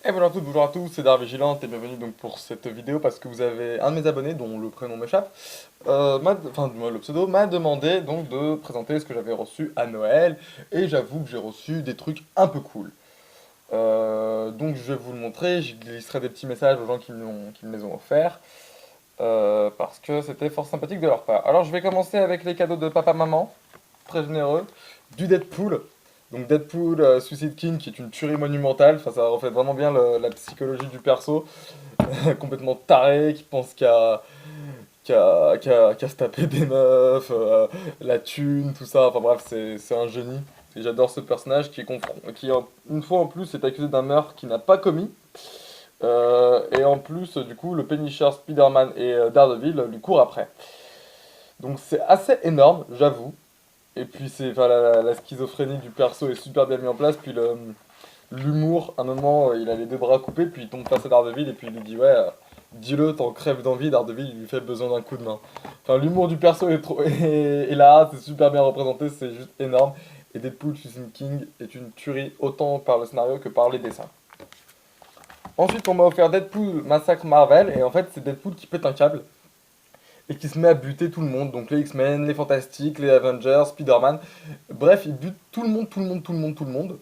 Et bonjour à toutes, bonjour à tous, c'est Darvigilante et bienvenue donc pour cette vidéo parce que vous avez un de mes abonnés dont le prénom m'échappe, enfin moi, le pseudo m'a demandé donc de présenter ce que j'avais reçu à Noël et j'avoue que j'ai reçu des trucs un peu cool. Donc je vais vous le montrer, je glisserai des petits messages aux gens qui me les ont offerts parce que c'était fort sympathique de leur part. Alors je vais commencer avec les cadeaux de papa-maman, très généreux, du Deadpool. Donc Deadpool Suicide King qui est une tuerie monumentale, enfin ça reflète vraiment bien la psychologie du perso, complètement taré, qui pense qu'à se taper des meufs, la thune, tout ça, enfin bref c'est un génie. Et j'adore ce personnage une fois en plus est accusé d'un meurtre qu'il n'a pas commis. Et en plus du coup le Punisher, Spider-Man et Daredevil lui courent après. Donc c'est assez énorme, j'avoue. Et puis c'est enfin, la schizophrénie du perso est super bien mis en place. Puis l'humour, à un moment il a les deux bras coupés, puis il tombe face à Daredevil et puis il lui dit ouais, dis-le, t'en crèves d'envie. Daredevil il lui fait besoin d'un coup de main. Enfin l'humour du perso est trop et là c'est super bien représenté, c'est juste énorme. Et Deadpool Suicide King est une tuerie autant par le scénario que par les dessins. Ensuite on m'a offert Deadpool Massacre Marvel et en fait c'est Deadpool qui pète un câble et qui se met à buter tout le monde. Donc les X-Men, les Fantastiques, les Avengers, Spider-Man. Bref, il bute tout le monde, tout le monde, tout le monde, tout le monde.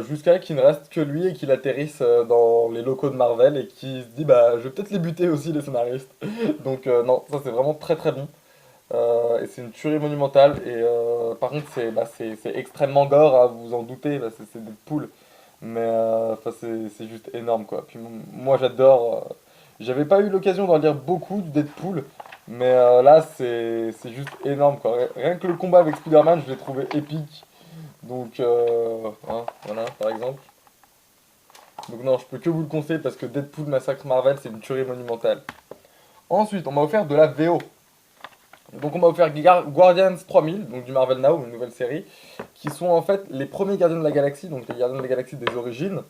Jusqu'à qu'il ne reste que lui et qu'il atterrisse dans les locaux de Marvel et qu'il se dit bah je vais peut-être les buter aussi les scénaristes. Donc non, ça c'est vraiment très très bon. Et c'est une tuerie monumentale. Et par contre c'est extrêmement gore, hein, vous vous en doutez, là, c'est des poules. Mais enfin, c'est juste énorme quoi. Puis moi j'adore. J'avais pas eu l'occasion d'en lire beaucoup du Deadpool, mais là c'est juste énorme quoi. Rien que le combat avec Spider-Man, je l'ai trouvé épique. Donc hein, voilà par exemple. Donc non, je peux que vous le conseiller parce que Deadpool Massacre Marvel c'est une tuerie monumentale. Ensuite, on m'a offert de la VO. Donc on m'a offert Guardians 3000, donc du Marvel Now, une nouvelle série, qui sont en fait les premiers Gardiens de la Galaxie, donc les Gardiens de la Galaxie des origines,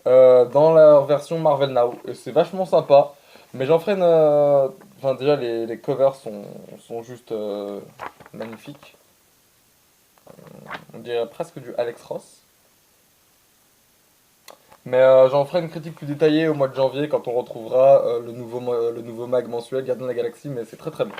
dans leur version Marvel Now. Et c'est vachement sympa. Mais j'en ferai une. Enfin, déjà, les covers sont juste magnifiques. On dirait presque du Alex Ross. Mais j'en ferai une critique plus détaillée au mois de janvier quand on retrouvera le nouveau mag mensuel Gardien de la Galaxie. Mais c'est très très bon.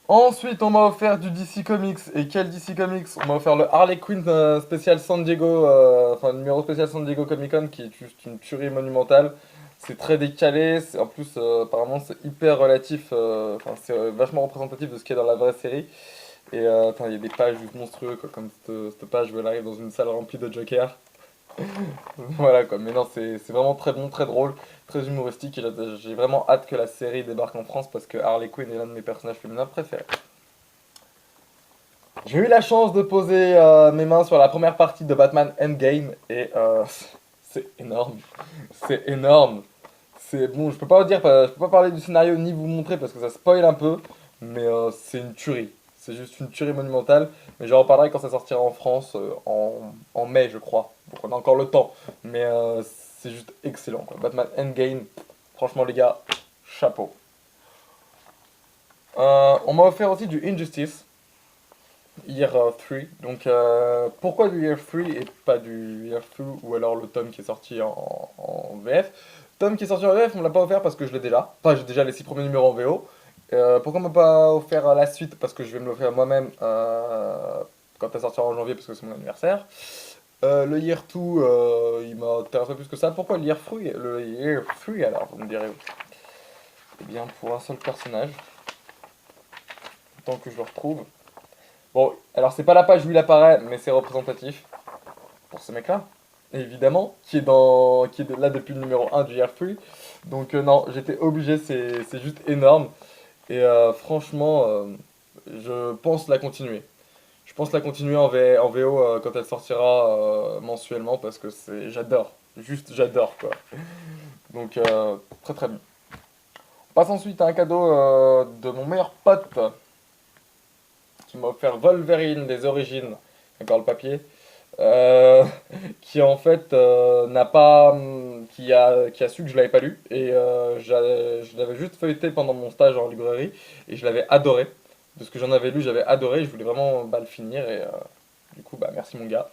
Ensuite, on m'a offert du DC Comics. Et quel DC Comics? On m'a offert le Harley Quinn spécial San Diego, enfin le numéro spécial San Diego Comic Con qui est juste une tuerie monumentale. C'est très décalé, en plus apparemment c'est hyper relatif, enfin c'est vachement représentatif de ce qu'il y a dans la vraie série. Et enfin, il y a des pages juste monstrueuses quoi, comme cette page où elle arrive dans une salle remplie de Joker. Voilà quoi, mais non c'est vraiment très bon, très drôle, très humoristique et j'ai vraiment hâte que la série débarque en France parce que Harley Quinn est l'un de mes personnages féminins préférés. J'ai eu la chance de poser mes mains sur la première partie de Batman Endgame et c'est énorme. C'est énorme. C'est bon, je peux pas parler du scénario ni vous montrer parce que ça spoil un peu, mais c'est une tuerie. C'est juste une tuerie monumentale. Mais j'en reparlerai quand ça sortira en France en mai, je crois. Donc on a encore le temps. Mais c'est juste excellent quoi. Batman Endgame, franchement les gars, chapeau. On m'a offert aussi du Injustice. Year 3. Donc pourquoi du Year 3 et pas du Year 2 ou alors le tome qui est sorti en VF? Tome qui est sorti en VF, on me l'a pas offert parce que je l'ai déjà. Enfin, j'ai déjà les 6 premiers numéros en VO. Pourquoi on m'a pas offert la suite? Parce que je vais me l'offrir moi-même quand elle sortira en janvier parce que c'est mon anniversaire. Le Year 2, il m'intéresse pas plus que ça. Pourquoi le Year 3? Le Year 3 alors, vous me direz. Eh bien, pour un seul personnage, tant que je le retrouve. Bon, alors c'est pas la page où il apparaît, mais c'est représentatif pour ce mec-là, évidemment, qui est là depuis le numéro 1 du Year 3. Donc non, j'étais obligé, c'est juste énorme. Et franchement, je pense la continuer. Je pense la continuer en VO quand elle sortira mensuellement parce que j'adore. Juste j'adore quoi. Donc très très bien. On passe ensuite à un cadeau de mon meilleur pote qui m'a offert Wolverine des origines, encore le papier, euh, qui en fait n'a pas, qui a su que je l'avais pas lu et je l'avais juste feuilleté pendant mon stage en librairie et je l'avais adoré. De ce que j'en avais lu, j'avais adoré, je voulais vraiment bah, le finir et du coup bah merci mon gars.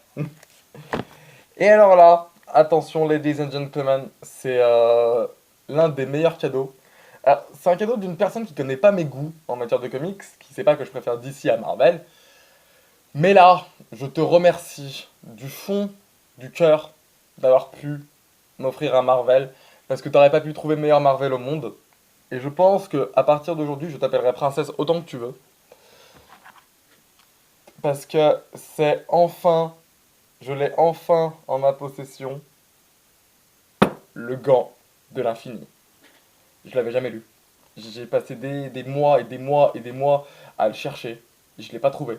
Et alors là, attention, ladies and gentlemen, c'est l'un des meilleurs cadeaux. Alors, c'est un cadeau d'une personne qui connaît pas mes goûts en matière de comics, qui sait pas que je préfère DC à Marvel. Mais là, je te remercie du fond du cœur d'avoir pu m'offrir un Marvel, parce que t'aurais pas pu trouver meilleur Marvel au monde. Et je pense que à partir d'aujourd'hui, je t'appellerai princesse autant que tu veux, parce que c'est enfin, je l'ai enfin en ma possession, le gant de l'infini. Je l'avais jamais lu. J'ai passé des mois et des mois et des mois à le chercher. Je l'ai pas trouvé.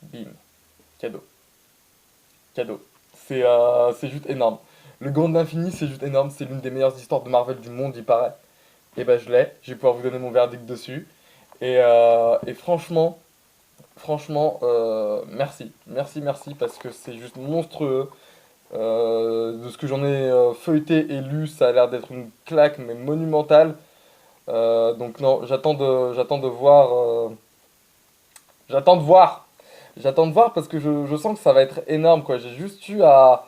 Bim, cadeau, cadeau. C'est juste énorme. Le gant de l'infini, c'est juste énorme. C'est l'une des meilleures histoires de Marvel du monde, il paraît. Et ben je l'ai. Je vais pouvoir vous donner mon verdict dessus. Et franchement, merci. Merci, merci, parce que c'est juste monstrueux. De ce que j'en ai feuilleté et lu, ça a l'air d'être une claque, mais monumentale. Donc non, j'attends de voir. J'attends de voir. J'attends de voir parce que je sens que ça va être énorme, quoi. J'ai juste eu à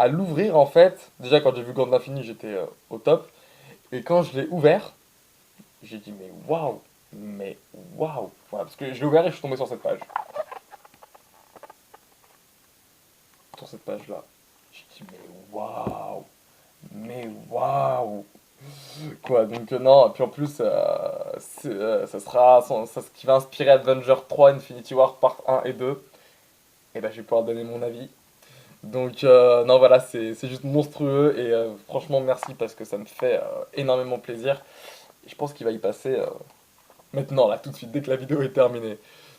l'ouvrir, en fait. Déjà, quand j'ai vu Gant de l'Infini, j'étais au top. Et quand je l'ai ouvert, j'ai dit, mais waouh! Mais waouh! Voilà, parce que je l'ai ouvert et je suis tombé sur cette page. Sur cette page-là. J'ai dit, mais waouh! Mais waouh! Quoi, donc non, et puis en plus, ça sera ce qui va inspirer Avenger 3 Infinity War part 1 et 2. Et ben je vais pouvoir donner mon avis. Donc non, voilà, c'est juste monstrueux et franchement merci parce que ça me fait énormément plaisir. Et je pense qu'il va y passer maintenant, là, tout de suite, dès que la vidéo est terminée.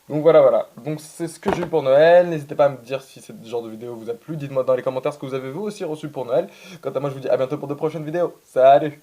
Donc voilà, voilà. Donc c'est ce que j'ai eu pour Noël. N'hésitez pas à me dire si ce genre de vidéo vous a plu. Dites-moi dans les commentaires ce que vous avez vous aussi reçu pour Noël. Quant à moi, je vous dis à bientôt pour de prochaines vidéos. Salut!